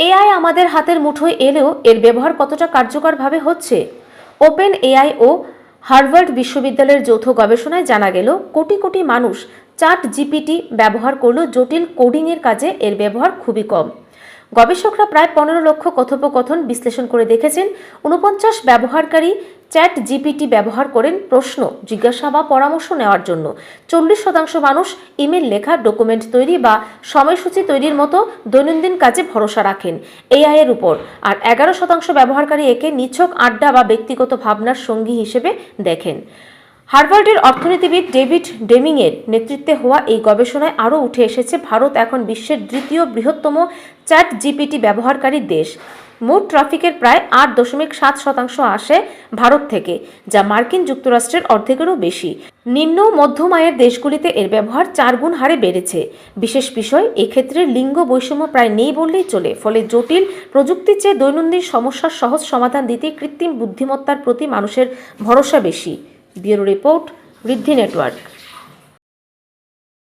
AI আমাদের হাতের মুঠোয় এলেও এর ব্যবহার কতটা কার্যকরভাবে হচ্ছে? ওপেন এআই ও হার্ভার্ড বিশ্ববিদ্যালয়ের যৌথ গবেষণায় জানা গেল, কোটি কোটি মানুষ চ্যাট জিপিটি ব্যবহার করলেও জটিল কোডিংয়ের কাজে এর ব্যবহার খুবই কম। গবেষকরা প্রায় 15 লক্ষ কথোপকথন বিশ্লেষণ করে দেখেছেন 49 ব্যবহারকারী চ্যাট জিপিটি ব্যবহার করেন প্রশ্ন, জিজ্ঞাসা বা পরামর্শ নেওয়ার জন্য। 40% মানুষ ইমেল লেখা, ডকুমেন্ট তৈরি বা সময়সূচি তৈরির মতো দৈনন্দিন কাজে ভরসা রাখেন এআই এর উপর, আর 11% ব্যবহারকারী একে নিছক আড্ডা বা ব্যক্তিগত ভাবনার সঙ্গী হিসেবে দেখেন। হার্ভার্ডের অর্থনীতিবিদ ডেভিড ডেমিংয়ের নেতৃত্বে হওয়া এই গবেষণায় আরও উঠে এসেছে, ভারত এখন বিশ্বের দ্বিতীয় বৃহত্তম চ্যাট জিপিটি ব্যবহারকারী দেশ। মোট ট্রাফিকের প্রায় 8.7% আসে ভারত থেকে, যা মার্কিন যুক্তরাষ্ট্রের অর্ধেকেরও বেশি। নিম্ন মধ্যম আয়ের দেশগুলিতে এর ব্যবহার 4 গুণ হারে বেড়েছে। বিশেষ বিষয়, এক্ষেত্রে লিঙ্গ বৈষম্য প্রায় নেই বললেই চলে। ফলে জটিল প্রযুক্তির চেয়ে দৈনন্দিন সমস্যার সহজ সমাধান দিতে কৃত্রিম বুদ্ধিমত্তার প্রতি মানুষের ভরসা বেশি। ব্যুরো রিপোর্ট, ঋদ্ধি নেটওয়ার্ক।